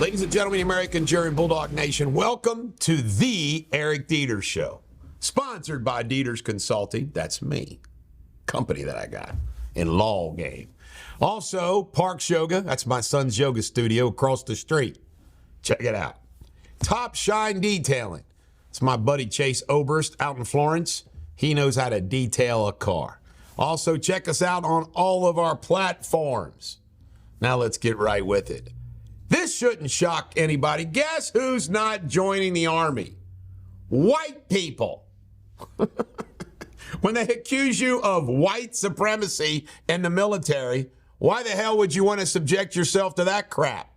Ladies and gentlemen, American Jerry and Bulldog Nation, welcome to the Eric Deters Show. Sponsored by Deters Consulting. That's me. Company that I got in Law Game. Also, Parks Yoga. That's my son's yoga studio across the street. Check it out. Top Shine Detailing. It's my buddy Chase Oberst out in Florence. He knows how to detail a car. Also, check us out on all of our platforms. Now let's get right with it. This shouldn't shock anybody. Guess who's not joining the Army? White people. When they accuse you of white supremacy in the military, why the hell would you want to subject yourself to that crap?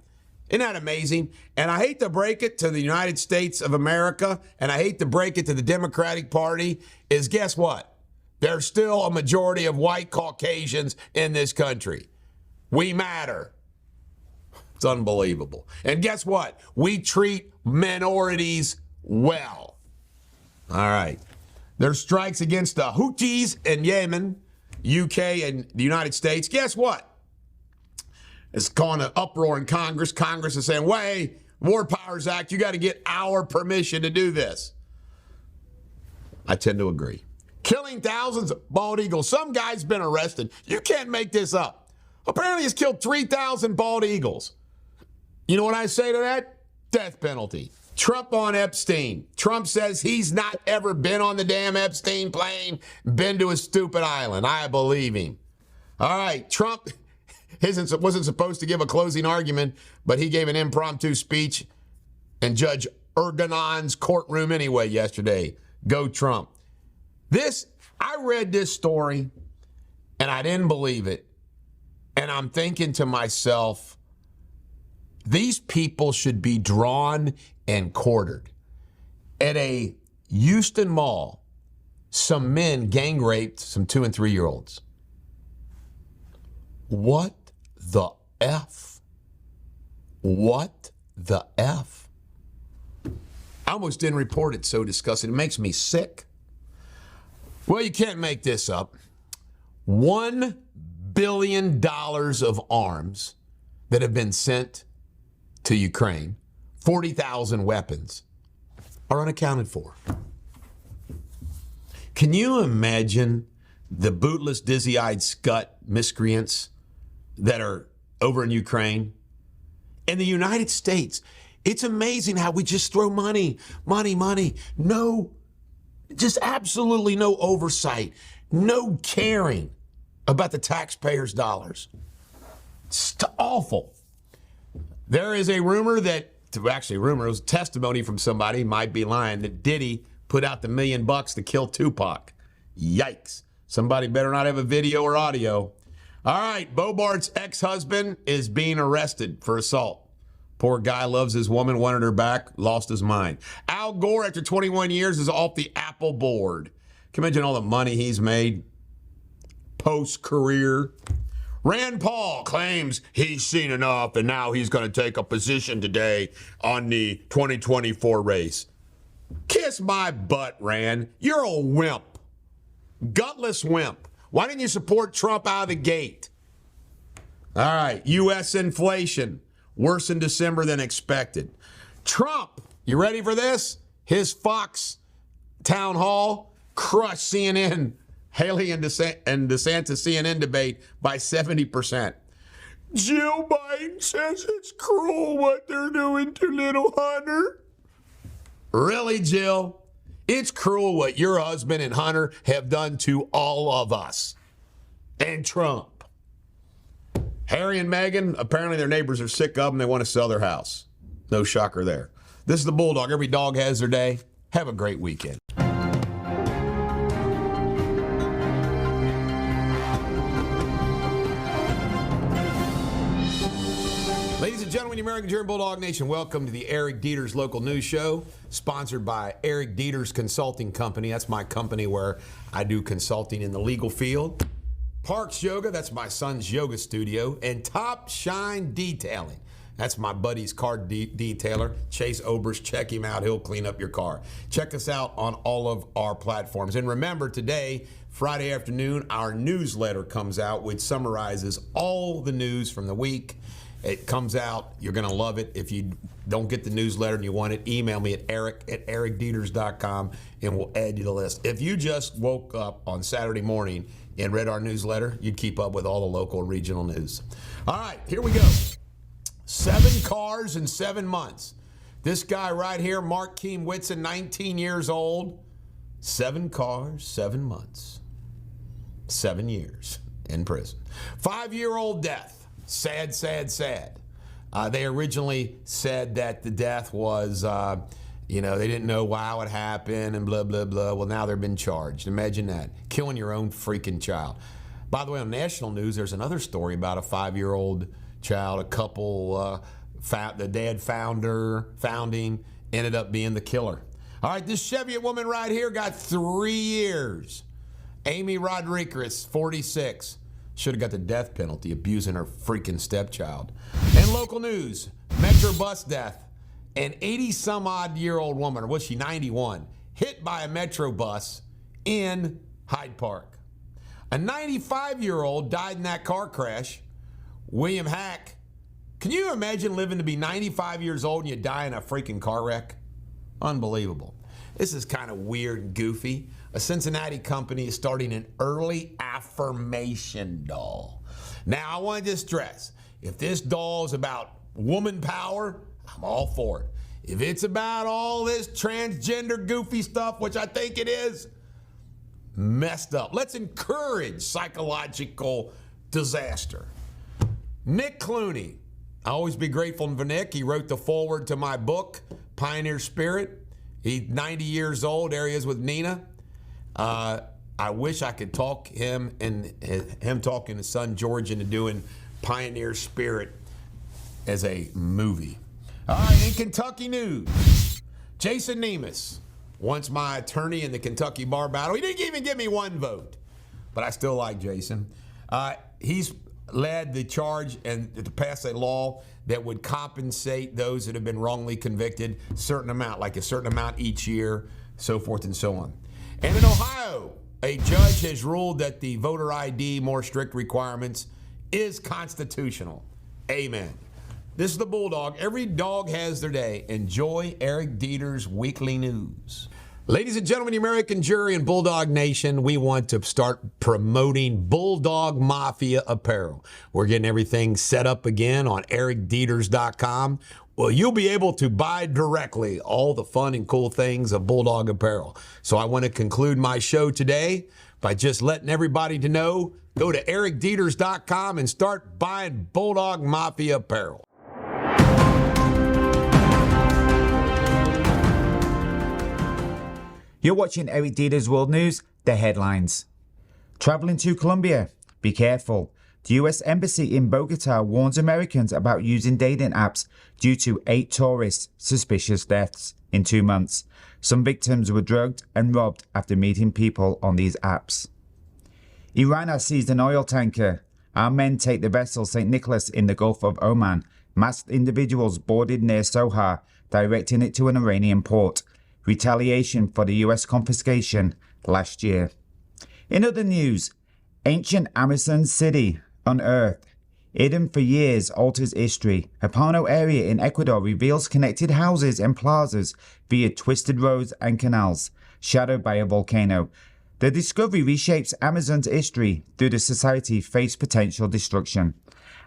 Isn't that amazing? And I hate to break it to the United States of America, and I hate to break it to the Democratic Party, is guess what? There's still a majority of white Caucasians in this country. We matter. It's unbelievable. And guess what? We treat minorities well. All right. There's strikes against the Houthis in Yemen, UK, and the United States. Guess what? It's causing an uproar in Congress. Congress is saying, "Way, War Powers Act, you got to get our permission to do this." I tend to agree. Killing thousands of bald eagles. Some guy's been arrested. You can't make this up. Apparently he's killed 3,000 bald eagles. You know what I say to that? Death penalty. Trump on Epstein. Trump says he's not ever been on the damn Epstein plane, been to a stupid island. I believe him. All right, Trump wasn't supposed to give a closing argument, but he gave an impromptu speech in Judge Ergonon's courtroom anyway yesterday. Go Trump. I read this story, and I didn't believe it. And I'm thinking to myself, these people should be drawn and quartered. At a Houston mall, some men gang raped some 2- and 3-year-olds. What the F? What the F? I almost didn't report it, so disgusting. It makes me sick. Well, you can't make this up. $1 billion of arms that have been sent to Ukraine, 40,000 weapons, are unaccounted for. Can you imagine the bootless, dizzy-eyed scut miscreants that are over in Ukraine? In the United States, it's amazing how we just throw money. No, just absolutely no oversight, no caring about the taxpayers' dollars. It's awful. There is a rumor it was testimony from somebody, might be lying, that Diddy put out the $1 million to kill Tupac. Yikes. Somebody better not have a video or audio. All right, Bobart's ex-husband is being arrested for assault. Poor guy loves his woman, wanted her back, lost his mind. Al Gore, after 21 years, is off the Apple board. Can you imagine all the money he's made post-career? Rand Paul claims he's seen enough and now he's going to take a position today on the 2024 race. Kiss my butt, Rand. You're a wimp. Gutless wimp. Why didn't you support Trump out of the gate? All right, U.S. inflation worse in December than expected. Trump, you ready for this? His Fox town hall crushed CNN. Haley and DeSantis CNN debate by 70%. Jill Biden says it's cruel what they're doing to little Hunter. Really, Jill? It's cruel what your husband and Hunter have done to all of us. And Trump. Harry and Meghan, apparently their neighbors are sick of them. They want to sell their house. No shocker there. This is the Bulldog. Every dog has their day. Have a great weekend. Ladies and gentlemen, the American Jerry and Bulldog Nation, welcome to the Eric Deters Local News Show, sponsored by Eric Deters Consulting Company. That's my company where I do consulting in the legal field. Parks Yoga, that's my son's yoga studio. And Top Shine Detailing, that's my buddy's car detailer, Chase Oberst. Check him out. He'll clean up your car. Check us out on all of our platforms. And remember, today, Friday afternoon, our newsletter comes out, which summarizes all the news from the week. It comes out. You're going to love it. If you don't get the newsletter and you want it, email me at eric@ericdeters.com, and we'll add you to the list. If you just woke up on Saturday morning and read our newsletter, you'd keep up with all the local and regional news. All right, here we go. 7 cars in 7 months. This guy right here, Mark Keem Whitson, 19 years old. 7 cars, 7 months. 7 years in prison. 5-year-old death. Sad, sad, sad. They originally said that the death was, they didn't know how it happened and blah, blah, blah. Well, now they've been charged. Imagine that. Killing your own freaking child. By the way, on national news, there's another story about a 5-year-old child, a couple, the dad founding, ended up being the killer. All right, this Cheviot woman right here got 3 years. Amy Rodriguez, 46. Should have got the death penalty, abusing her freaking stepchild. And local news, Metro bus death. An 80-some-odd-year-old woman, or was she 91, hit by a Metro bus in Hyde Park. A 95-year-old died in that car crash. William Hack. Can you imagine living to be 95 years old and you die in a freaking car wreck? Unbelievable. This is kind of weird and goofy. A Cincinnati company is starting an early affirmation doll. Now, I want to stress, if this doll is about woman power, I'm all for it. If it's about all this transgender goofy stuff, which I think it is, messed up. Let's encourage psychological disaster. Nick Clooney. I always be grateful for Nick. He wrote the foreword to my book, Pioneer Spirit. He's 90 years old. There he is with Nina. I wish I could talk him talking his son George into doing Pioneer Spirit as a movie. All right, in Kentucky news, Jason Nemus, once my attorney in the Kentucky bar battle. He didn't even give me 1 vote, but I still like Jason. He's led the charge and to pass a law that would compensate those that have been wrongly convicted a certain amount each year, so forth and so on. And in Ohio, a judge has ruled that the voter ID more strict requirements is constitutional. Amen. This is the Bulldog. Every dog has their day. Enjoy Eric Deters' Weekly News. Ladies and gentlemen, the American jury and Bulldog Nation, we want to start promoting Bulldog Mafia apparel. We're getting everything set up again on ericdeters.com. Well, you'll be able to buy directly all the fun and cool things of Bulldog apparel. So I want to conclude my show today by just letting everybody to know, go to ericdeters.com and start buying Bulldog Mafia apparel. You're watching Eric Deters World News, the headlines. Traveling to Colombia, be careful. The U.S. Embassy in Bogota warns Americans about using dating apps due to 8 tourist suspicious deaths in 2 months. Some victims were drugged and robbed after meeting people on these apps. Iran has seized an oil tanker. Our men take the vessel St. Nicholas in the Gulf of Oman. Masked individuals boarded near Sohar, directing it to an Iranian port. Retaliation for the U.S. confiscation last year. In other news, ancient Amazon city unearthed. Hidden for years alters history. Hapano area in Ecuador reveals connected houses and plazas via twisted roads and canals, shadowed by a volcano. The discovery reshapes Amazon's history through the society face potential destruction.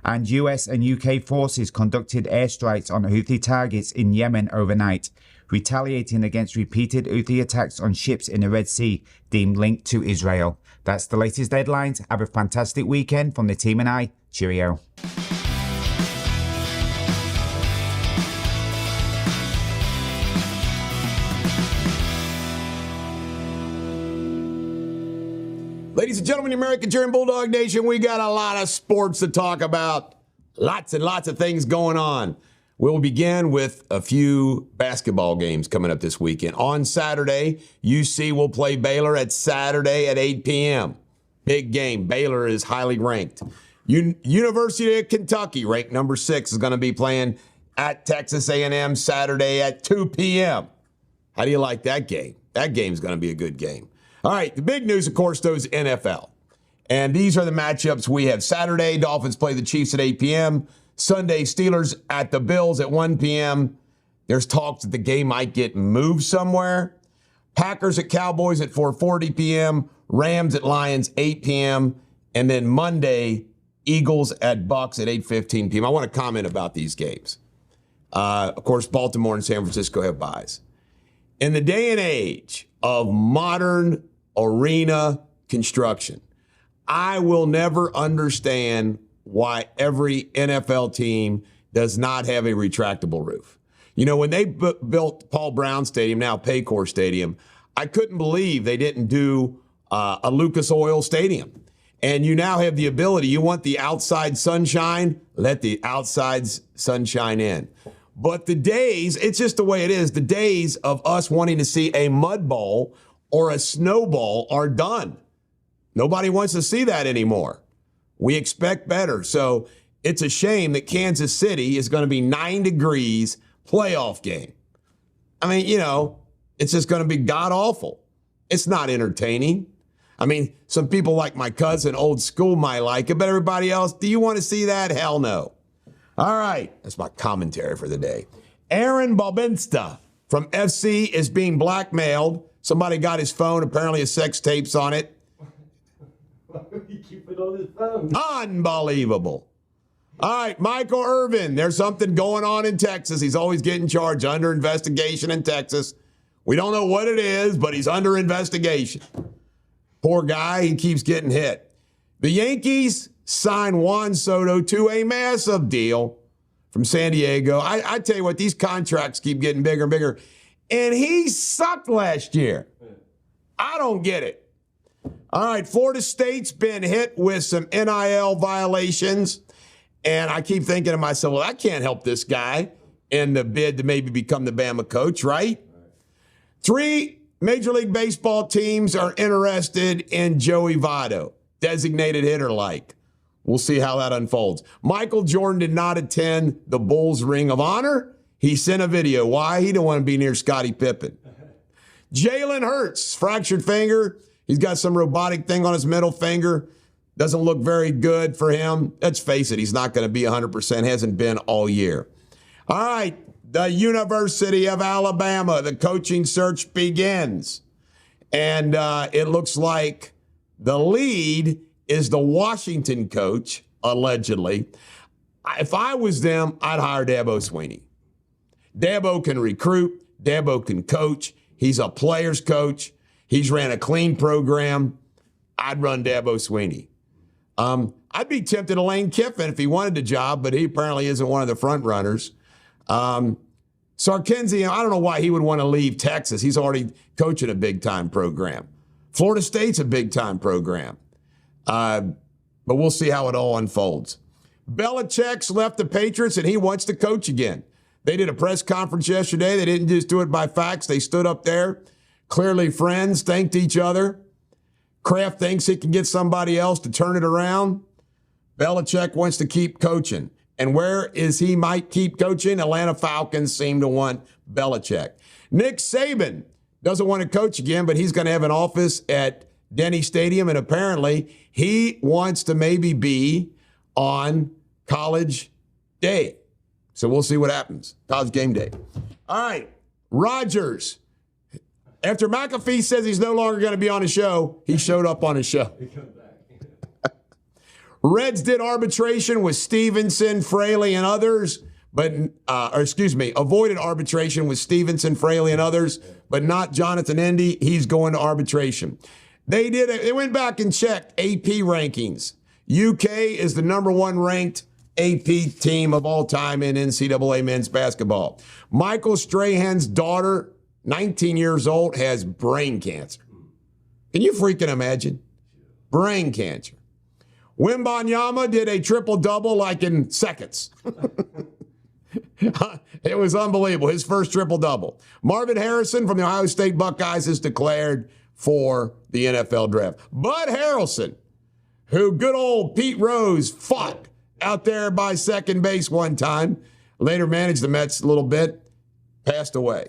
And US and UK forces conducted airstrikes on Houthi targets in Yemen overnight, retaliating against repeated Houthi attacks on ships in the Red Sea deemed linked to Israel. That's the latest headlines. Have a fantastic weekend from the team and I. Cheerio. Ladies and gentlemen, the American German Bulldog Nation, we got a lot of sports to talk about. Lots and lots of things going on. We'll begin with a few basketball games coming up this weekend. On Saturday, UC will play Baylor at 8 p.m. Big game. Baylor is highly ranked. University of Kentucky, ranked number 6, is going to be playing at Texas A&M Saturday at 2 p.m. How do you like that game? That game's going to be a good game. All right, the big news, of course, though, is NFL. And these are the matchups we have. Saturday, Dolphins play the Chiefs at 8 p.m. Sunday, Steelers at the Bills at 1 p.m. There's talks that the game might get moved somewhere. Packers at Cowboys at 4:40 p.m. Rams at Lions 8 p.m. And then Monday, Eagles at Bucks at 8:15 p.m. I want to comment about these games. Of course, Baltimore and San Francisco have byes. In the day and age of modern arena construction, I will never understand why every NFL team does not have a retractable roof. You know, when they built Paul Brown Stadium, now Paycor Stadium, I couldn't believe they didn't do a Lucas Oil Stadium. And you now have the ability, you want the outside sunshine, let the outside sunshine in. But the days, it's just the way it is, the days of us wanting to see a mud ball or a snowball are done. Nobody wants to see that anymore. We expect better. So it's a shame that Kansas City is going to be 9 degrees playoff game. I mean, you know, it's just going to be god-awful. It's not entertaining. I mean, some people like my cousin, old school, might like it, but everybody else, do you want to see that? Hell no. All right, that's my commentary for the day. Aaron Bobinsta from FC is being blackmailed. Somebody got his phone, apparently his sex tapes on it. Why would he keep it on his phone? Unbelievable. All right, Michael Irvin, there's something going on in Texas. He's always getting charged, under investigation in Texas. We don't know what it is, but he's under investigation. Poor guy, he keeps getting hit. The Yankees signed Juan Soto to a massive deal from San Diego. I tell you what, these contracts keep getting bigger and bigger. And he sucked last year. I don't get it. All right, Florida State's been hit with some NIL violations. And I keep thinking to myself, well, I can't help this guy in the bid to maybe become the Bama coach, right? 3 Major League Baseball teams are interested in Joey Votto, designated hitter like. We'll see how that unfolds. Michael Jordan did not attend the Bulls Ring of Honor. He sent a video. Why? He didn't want to be near Scottie Pippen. Jalen Hurts, fractured finger. He's got some robotic thing on his middle finger. Doesn't look very good for him. Let's face it, he's not going to be 100%. Hasn't been all year. All right, the University of Alabama, the coaching search begins. And it looks like the lead is the Washington coach, allegedly. If I was them, I'd hire Dabo Swinney. Dabo can recruit. Dabo can coach. He's a player's coach. He's ran a clean program. I'd run Dabo Swinney. I'd be tempted to Lane Kiffin if he wanted the job, but he apparently isn't one of the front runners. Sarkisian, I don't know why he would want to leave Texas. He's already coaching a big-time program. Florida State's a big-time program. But we'll see how it all unfolds. Belichick's left the Patriots, and he wants to coach again. They did a press conference yesterday. They didn't just do it by fax. They stood up there, clearly friends, thanked each other. Kraft thinks he can get somebody else to turn it around. Belichick wants to keep coaching. And where is he might keep coaching? Atlanta Falcons seem to want Belichick. Nick Saban doesn't want to coach again, but he's going to have an office at Denny Stadium, and apparently he wants to maybe be on College Day. So we'll see what happens. College Game Day. All right, Rodgers. After McAfee says he's no longer going to be on the show, he showed up on his show. Reds did arbitration with Stevenson, Fraley, and others, but avoided arbitration with Stevenson, Fraley, and others, but not Jonathan Indy. He's going to arbitration. They went back and checked AP rankings. UK is the number 1 ranked AP team of all time in NCAA men's basketball. Michael Strahan's daughter, 19 years old, has brain cancer. Can you freaking imagine? Brain cancer. Wembanyama did a triple-double like in seconds. It was unbelievable. His first triple-double. Marvin Harrison from the Ohio State Buckeyes is declared for the NFL draft. Bud Harrelson, who good old Pete Rose fought out there by second base one time, later managed the Mets a little bit, passed away.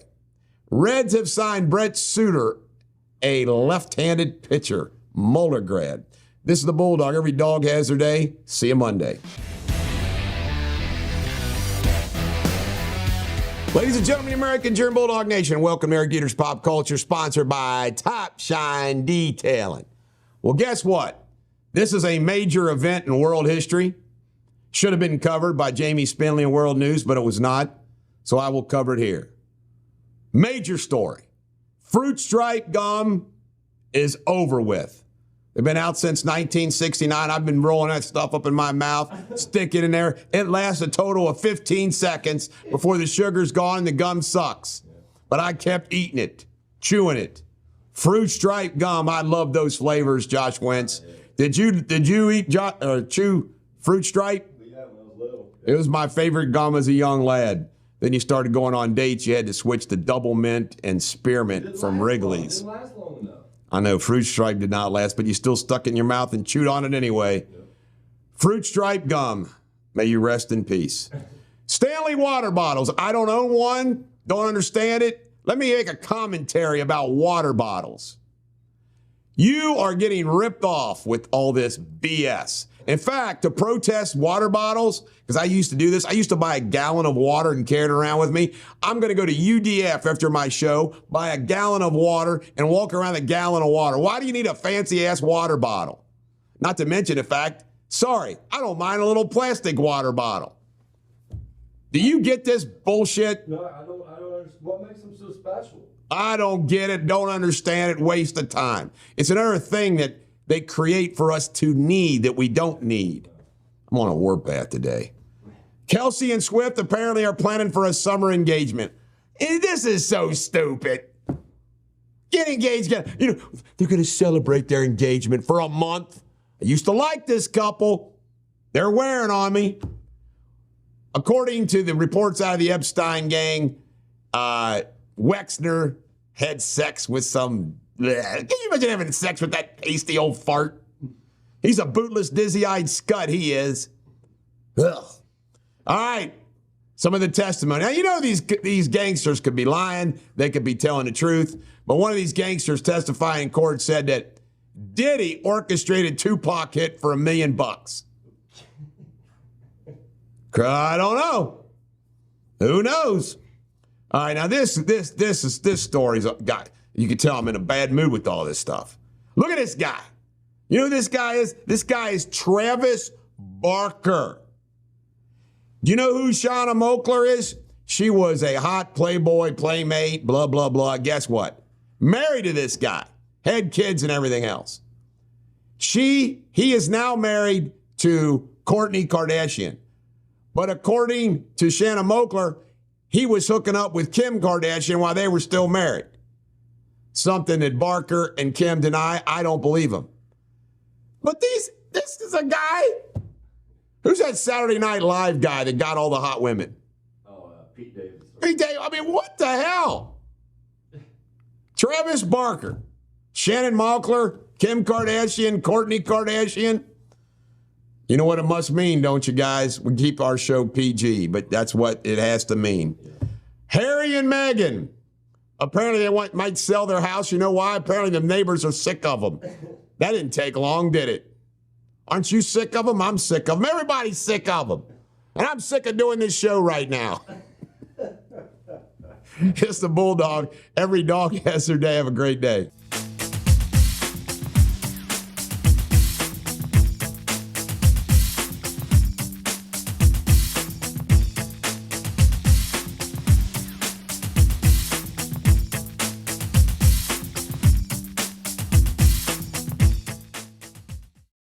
Reds have signed Brett Suter, a left-handed pitcher, Moeller grad. This is the Bulldog. Every dog has their day. See you Monday. Ladies and gentlemen, American German Bulldog Nation, welcome to Eric Deters Pop Culture, sponsored by Top Shine Detailing. Well, guess what? This is a major event in world history. Should have been covered by Jamie Spindley in World News, but it was not, so I will cover it here. Major story. Fruit stripe gum is over with. They've been out since 1969. I've been rolling that stuff up in my mouth, stick it in there. It lasts a total of 15 seconds before the sugar's gone and the gum sucks. But I kept eating it, chewing it. Fruit stripe gum, I love those flavors, Josh Wentz. Did you eat chew fruit stripe? Yeah, when I was little. It was my favorite gum as a young lad. Then you started going on dates. You had to switch to double mint and spearmint from Wrigley's. It didn't last long enough. I know fruit stripe did not last, but you still stuck it in your mouth and chewed on it anyway. Yeah. Fruit stripe gum. May you rest in peace. Stanley water bottles. I don't own one. Don't understand it. Let me make a commentary about water bottles. You are getting ripped off with all this BS. In fact, to protest water bottles, because I used to do this, I used to buy a gallon of water and carry it around with me. I'm going to go to UDF after my show, buy a gallon of water, and walk around a gallon of water. Why do you need a fancy-ass water bottle? Not to mention the fact, sorry, I don't mind a little plastic water bottle. Do you get this bullshit? No, I don't understand. What makes them so special? I don't get it, don't understand it, waste of time. It's another thing that they create for us to need that we don't need. I'm on a warpath today. Kelsey and Swift apparently are planning for a summer engagement. And this is so stupid. Get engaged. They're going to celebrate their engagement for a month. I used to like this couple. They're wearing on me. According to the reports out of the Epstein gang, Wexner had sex with some... Can you imagine having sex with that pasty old fart? He's a bootless, dizzy-eyed scut, he is. Ugh. All right, some of the testimony. Now, you know these gangsters could be lying. They could be telling the truth. But one of these gangsters testifying in court said that Diddy orchestrated Tupac hit for $1 million. I don't know. Who knows? All right, now this story's got... You can tell I'm in a bad mood with all this stuff. Look at this guy. You know who this guy is? This guy is Travis Barker. Do you know who Shauna Mokler is? She was a hot Playboy, playmate, blah, blah, blah. Guess what? Married to this guy. Had kids and everything else. He is now married to Kourtney Kardashian. But according to Shanna Mokler, he was hooking up with Kim Kardashian while they were still married. Something that Barker and Kim deny. I don't believe them. But this is a guy. Who's that Saturday Night Live guy that got all the hot women? Oh, Pete Davidson. Pete Davidson. I mean, what the hell? Travis Barker, Shannon Mokler, Kim Kardashian, Kourtney Kardashian. You know what it must mean, don't you guys? We keep our show PG, but that's what it has to mean. Yeah. Harry and Meghan. Apparently they might sell their house. You know why? Apparently the neighbors are sick of them. That didn't take long, did it? Aren't you sick of them? I'm sick of them. Everybody's sick of them. And I'm sick of doing this show right now. It's the Bulldog. Every dog has their day. Have a great day.